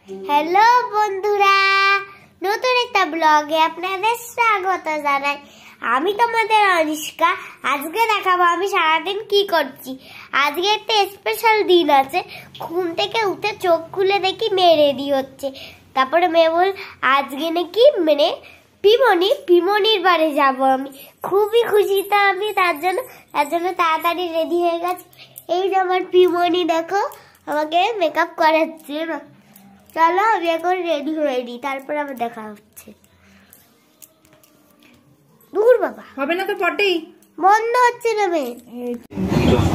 Hello বন্ধুরা, নতুন একটা ব্লগে আপনাদের স্বাগত জানাই। আমি তোমাদের অনুষ্কা। আজকে দেখাবো আমি সারাদিন কি করছি। আজকে একটা স্পেশাল দিন আছে। ঘুম থেকে উঠে চোখ খুলে দেখি মেয়ে রেডি হচ্ছে। তারপরে মেয়ে বল আজকে নাকি পিমনির বাড়ি যাবো। আমি খুবই খুশি, তা আমি তার জন্য তাড়াতাড়ি রেডি হয়ে গেছি। এই যে আমার পিমনি, দেখো আমাকে মেকআপ করাচ্ছে। চলো আমি এখন রেডি হয়ে নি, তারপর আবার দেখা হচ্ছে। দূর বাবা, হবে না তো পটেই বন্ধ হচ্ছে না মেয়ে।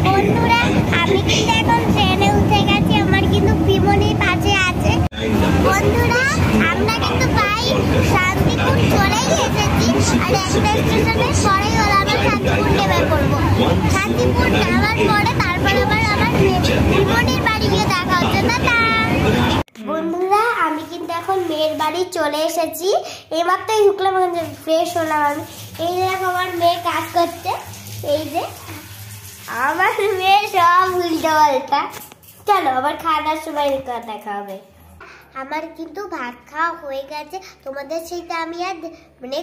বন্ধুরা, আমি কিন্তু এখন ট্রেনে উঠে গেছি। আমার কিন্তু পিমনির পাশে আছে। বন্ধুরা, আমরা কিন্তু প্রায় শান্তিপুর চলেই এসেছি। আর একটা স্টেশনের পরেই হলো আমরা শান্তিপুর নেমে পড়বো। শান্তিপুর নামার পরে তারপর আমার পিমনির বাড়ি গিয়ে দেখা হচ্ছে। টাটা। বন্ধুরা, আমি কিন্তু এখন মেয়ের বাড়ি চলে এসেছি। এইমাত্রই ঢুকলাম, ফ্রেশ হলাম আমি। এই যে দেখো আমার মেয়ে কাজ করছে। এই যে আমার মেয়ে সব উল্টো পাল্টা। চলো আবার খাওয়ার সময় দেখা হবে। আমার কিন্তু ভাত খাওয়া হয়ে গেছে। তোমাদের সেইটা আমি আর মানে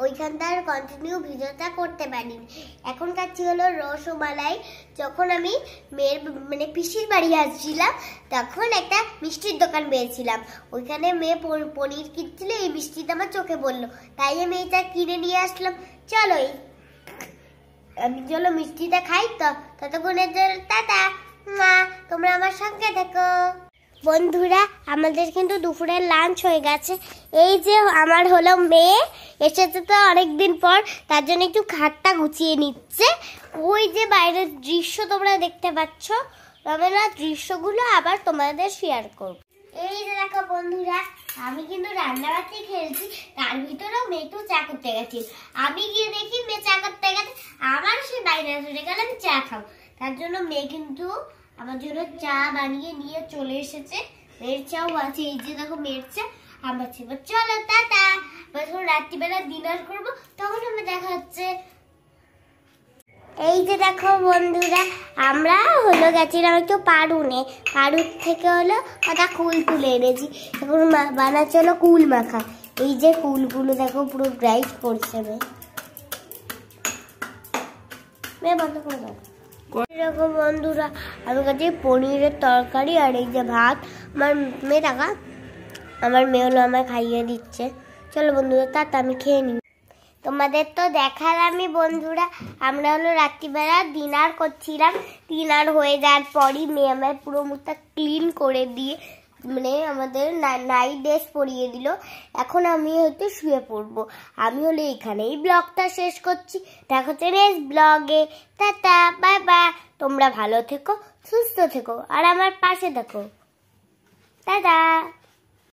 ওইখানটার কন্টিনিউ ভিডিওটা করতে পারিনি। এখন খাচ্ছি হলো রসমালাই। যখন আমি মেয়ের মানে পিসির বাড়ি আসছিলাম, তখন একটা মিষ্টির দোকান পেয়েছিলাম। ওইখানে মেয়ে পনির কিনছিল। এই মিষ্টিটা আমার চোখে পড়লো, তাই আমি এটা কিনে নিয়ে আসলাম। চলো আমি চলো মিষ্টিটা খাই। তো ততক্ষণের জন্য টাটা মা, তোমরা আমার সঙ্গে দেখো। বন্ধুরা, আমাদের কিন্তু দুপুরের লাঞ্চ হয়ে গেছে। এই যে আমার হলো মেয়ে এসেছে তো অনেকদিন পর, তার জন্য একটু খাটটা গুছিয়ে নিচ্ছে। ওই যে বাইরের দৃশ্য তোমরা দেখতে পাচ্ছ, আমরা দৃশ্যগুলো আবার তোমাদের শেয়ার করব। এই যে দেখো বন্ধুরা, আমি কিন্তু রান্নাবাতি খেলছি, তার ভিতরেও মেয়ে একটু চা করতে গেছি। আমি গিয়ে দেখি মেয়ে চা করতে গেছে, আমার সে বাইরে চলে গেল আমি চা খাবো। তার জন্য মেয়ে কিন্তু আমার জন্য চা বানিয়ে নিয়ে চলে এসেছে। মেয়ের চাও আছে, এই যে দেখো মেয়ের চা আমার ছিল। চলো টাটা, যখন রাত্রিবেলা ডিনার করবো তখন আমরা দেখা হচ্ছে। এই যে দেখো বন্ধুরা, আমরা হলো গেছিলাম একটু পারুনে। পারুর থেকে হলো ওটা কুল তুলে এনেছি। এখন বানাচ্ছে হলো কুল মাখা। এই যে কুলগুলো দেখো পুরো ব্রাইট করছে। মেয়ে বন্ধ করে দাও। এরকম বন্ধুরা, আমি কাছে পনিরের তরকারি আর এই যে ভাত। আমার মেয়ে টাকা আমার মেয়ে হলো আমায় খাইয়ে দিচ্ছে। চলো বন্ধুরা টাটা, আমি খেয়ে নিই। তোমাদের তো দেখালামই বন্ধুরা, আমরা হলো রাত্রিবেলা ডিনার করছিলাম। ডিনার হয়ে যাওয়ার পরই মেয়ে আমায় পুরো মুখটা ক্লিন করে দিয়ে মানে আমাদের নাইট ড্রেস পরিয়ে দিল। এখন আমি হয়তো শুয়ে পড়বো। আমি হলো এখানেই ব্লগটা শেষ করছি। দেখা হচ্ছে নেক্সট ব্লগে। Tata bye bye. তোমরা ভালো থেকো, সুস্থ থেকো আর আমার পাশে থেকো। টাটা।